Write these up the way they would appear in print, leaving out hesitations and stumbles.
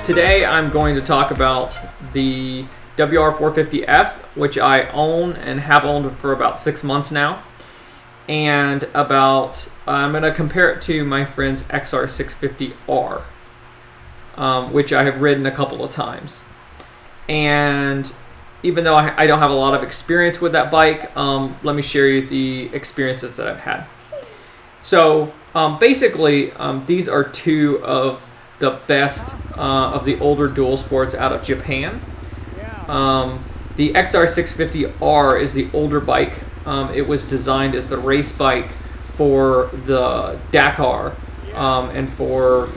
Today I'm going to talk about the WR450F, which I own and have owned for about 6 months now, and I'm going to compare it to my friend's XR650R, which I have ridden a couple of times. And even though I don't have a lot of experience with that bike, let me share you the experiences that I've had. So basically, these are two of the best of the older dual sports out of Japan. The XR650R is the older bike. It was designed as the race bike for the Dakar and for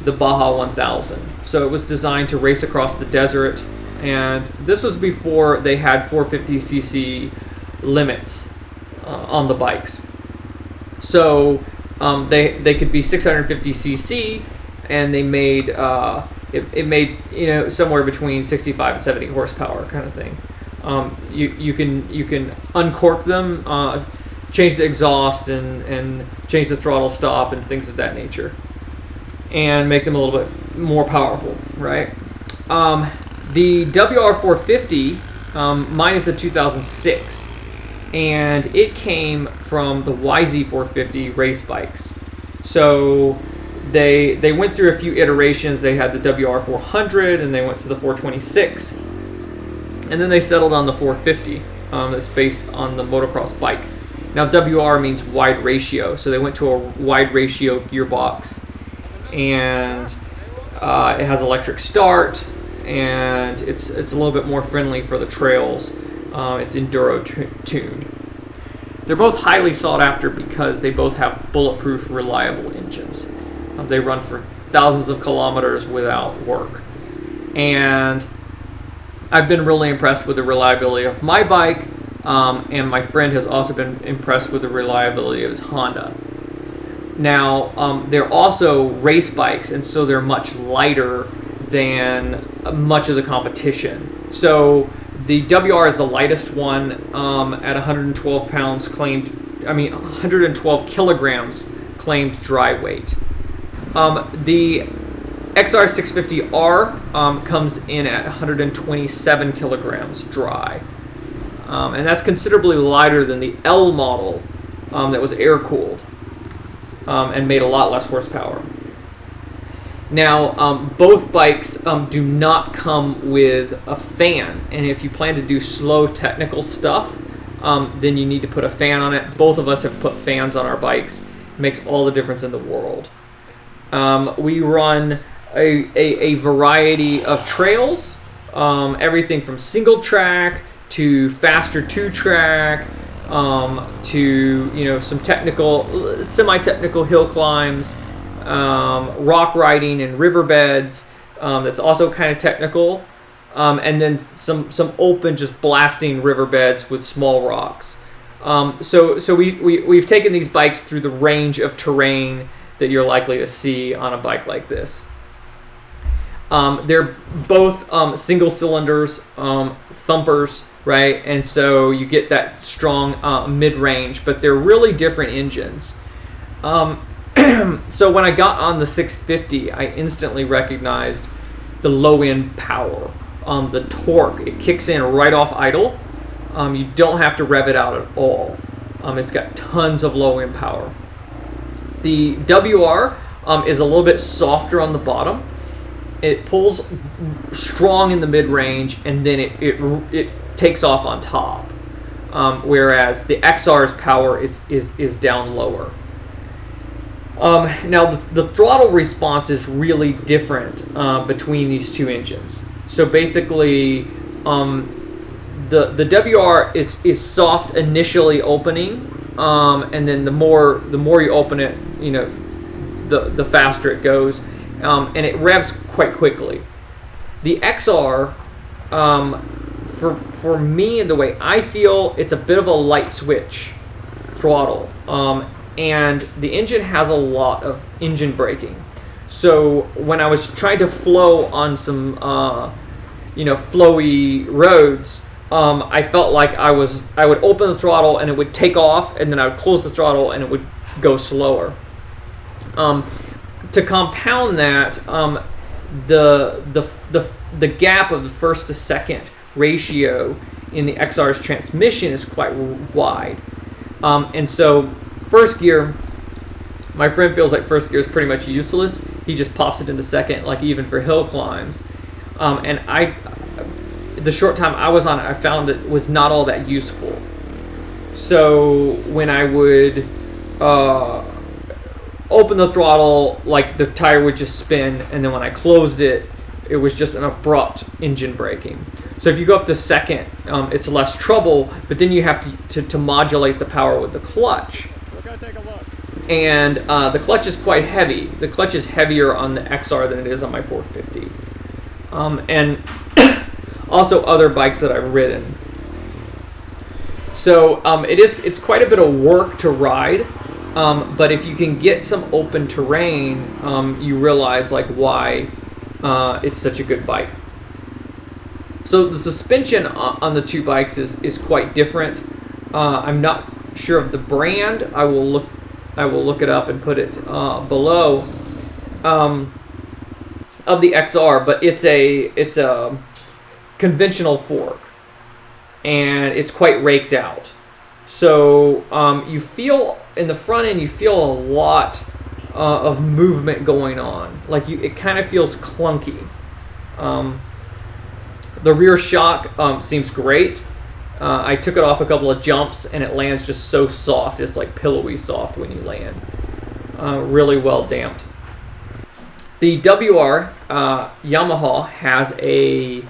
the Baja 1000. So it was designed to race across the desert, and this was before they had 450cc limits on the bikes. So they could be 650cc, and they made it made somewhere between 65 and 70 horsepower kind of thing. You can uncork them, change the exhaust, and change the throttle stop and things of that nature, and make them a little bit more powerful, right? The WR450, mine is a 2006, and it came from the YZ450 race bikes. So they went through a few iterations. They had the WR400, and they went to the 426, and then they settled on the 450 that's based on the motocross bike. Now WR means wide ratio, so they went to a wide ratio gearbox, and it has electric start, and it's a little bit more friendly for the trails. It's enduro tuned. They're both highly sought after because they both have bulletproof, reliable engines. They run for thousands of kilometers without work. And I've been really impressed with the reliability of my bike, and my friend has also been impressed with the reliability of his Honda. Now, they're also race bikes, and so they're much lighter than much of the competition. So the WR is the lightest one at 112 pounds claimed, 112 kilograms claimed dry weight. The XR650R comes in at 127 kilograms dry, and that's considerably lighter than the L model that was air-cooled and made a lot less horsepower. Now, both bikes do not come with a fan, and if you plan to do slow technical stuff, then you need to put a fan on it. Both of us have put fans on our bikes. It makes all the difference in the world. We run a variety of trails, everything from single track to faster 2-track, to some technical, semi-technical hill climbs, rock riding in riverbeds. That's also kind of technical, and then some open, just blasting riverbeds with small rocks. So we've taken these bikes through the range of terrain that you're likely to see on a bike like this. They're both single cylinders, thumpers, right? And so you get that strong mid-range, but they're really different engines. So when I got on the 650, I instantly recognized the low-end power, the torque. It kicks in right off idle. You don't have to rev it out at all. It's got tons of low-end power. The WR is a little bit softer on the bottom. It pulls strong in the mid-range, and then it takes off on top. Whereas the XR's power is down lower. Now the throttle response is really different between these two engines. So basically, the WR is soft initially opening. And then the more you open it, the faster it goes, and it revs quite quickly. The XR, for me, and the way I feel, it's a bit of a light switch throttle, and the engine has a lot of engine braking. So when I was trying to flow on some flowy roads, I felt like I would open the throttle and it would take off, and then I would close the throttle and it would go slower. To compound that, the gap of the first to second ratio in the XR's transmission is quite wide, and so first gear, my friend feels like first gear is pretty much useless. He just pops it into second, like even for hill climbs, and the short time I was on it, I found it was not all that useful. So when I would open the throttle, like the tire would just spin, and then when I closed it, it was just an abrupt engine braking. So if you go up to second, it's less trouble, but then you have to modulate the power with the clutch. We're gonna take a look. And the clutch is quite heavy. The clutch is heavier on the XR than it is on my 450. And also other bikes that I've ridden. So it's quite a bit of work to ride. But if you can get some open terrain, you realize like why it's such a good bike. So the suspension on the two bikes is quite different. I'm not sure of the brand. I will look it up and put it below of the XR, but it's a conventional fork, and it's quite raked out. So you feel in the front end, you feel a lot of movement going on. Like it kind of feels clunky. The rear shock seems great. I took it off a couple of jumps, and it lands just so soft. It's like pillowy soft when you land. Really well damped. The WR Yamaha has a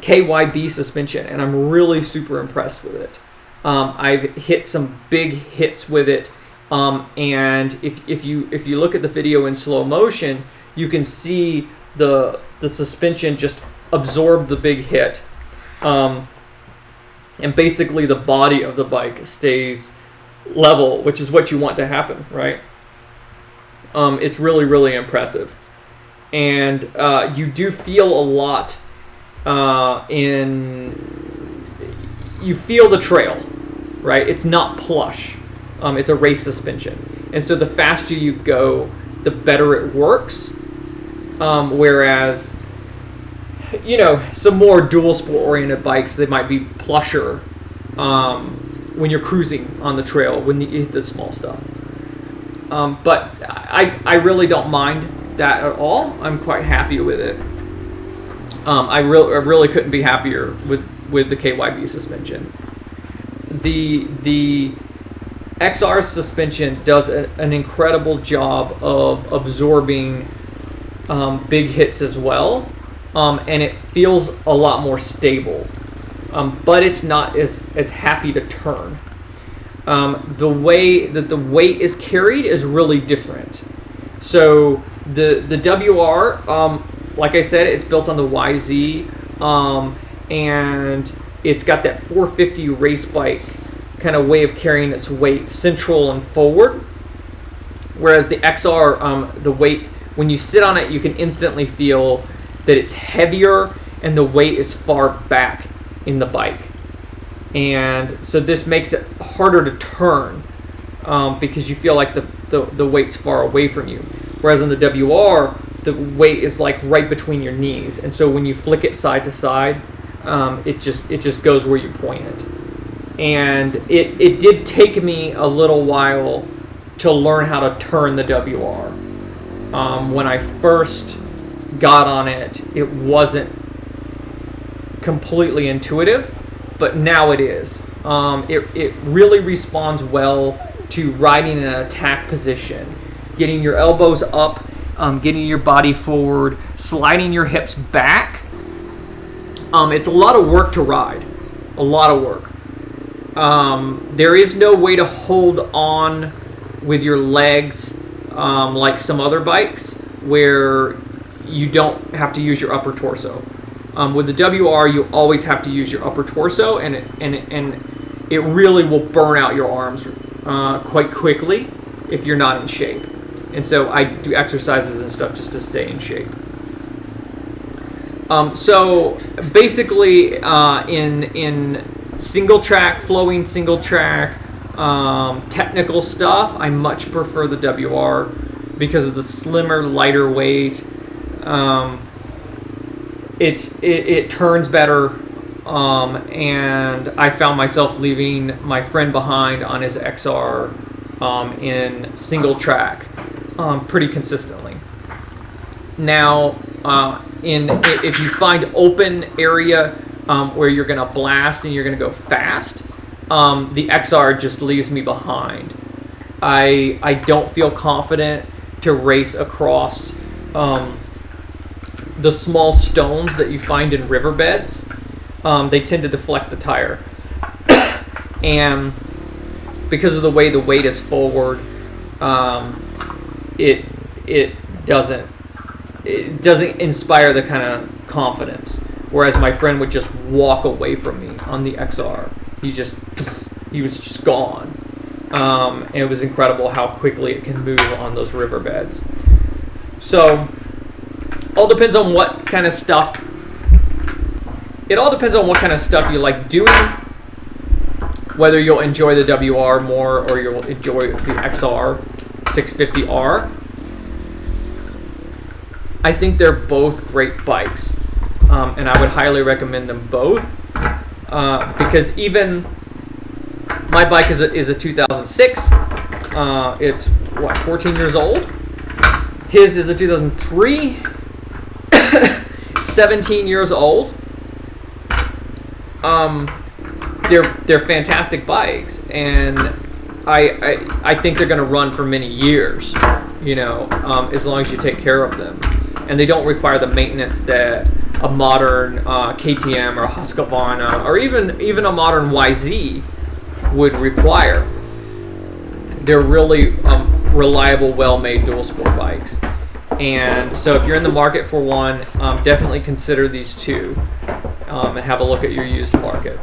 KYB suspension, and I'm really super impressed with it. I've hit some big hits with it, and if you look at the video in slow motion, you can see the suspension just absorb the big hit, and basically the body of the bike stays level, which is what you want to happen, right? It's really impressive, and you do feel a lot you feel the trail, right? It's not plush. It's a race suspension, and so the faster you go, the better it works. Whereas, some more dual sport oriented bikes, they might be plusher when you're cruising on the trail, when you hit the small stuff. But I really don't mind that at all. I'm quite happy with it. I really couldn't be happier with the KYB suspension. The XR suspension does an incredible job of absorbing big hits as well, and it feels a lot more stable, but it's not as happy to turn. The way that the weight is carried is really different. So the WR, like I said, it's built on the YZ, and it's got that 450 race bike kind of way of carrying its weight central and forward. Whereas the XR, the weight, when you sit on it, you can instantly feel that it's heavier and the weight is far back in the bike. And so this makes it harder to turn because you feel like the weight's far away from you. Whereas on the WR, the weight is like right between your knees, and so when you flick it side to side, it just goes where you point it. And it did take me a little while to learn how to turn the WR. When I first got on it, it wasn't completely intuitive, but now it is. It really responds well to riding in an attack position, getting your elbows up, getting your body forward, sliding your hips back. It's a lot of work to ride, a lot of work. There is no way to hold on with your legs like some other bikes where you don't have to use your upper torso. With the WR, you always have to use your upper torso, and it really will burn out your arms quite quickly if you're not in shape. And so I do exercises and stuff just to stay in shape. So basically, in single track, flowing single track, technical stuff, I much prefer the WR because of the slimmer, lighter weight. It turns better, and I found myself leaving my friend behind on his XR in single track pretty consistently. Now, if you find open area where you're going to blast and you're going to go fast, the XR just leaves me behind. I don't feel confident to race across the small stones that you find in riverbeds. They tend to deflect the tire. And because of the way the weight is forward, it doesn't inspire the kind of confidence. Whereas my friend would just walk away from me on the XR. He was just gone. And it was incredible how quickly it can move on those riverbeds. So all depends on what kind of stuff. It all depends on what kind of stuff you like doing. Whether you'll enjoy the WR more or you'll enjoy the XR650R. I think they're both great bikes, and I would highly recommend them both because even my bike is a 2006. It's 14 years old. His is a 2003. 17 years old. They're fantastic bikes, and I think they're going to run for many years. As long as you take care of them, and they don't require the maintenance that a modern KTM or Husqvarna or even a modern YZ would require. They're really reliable, well-made dual sport bikes. And so if you're in the market for one, definitely consider these two and have a look at your used market.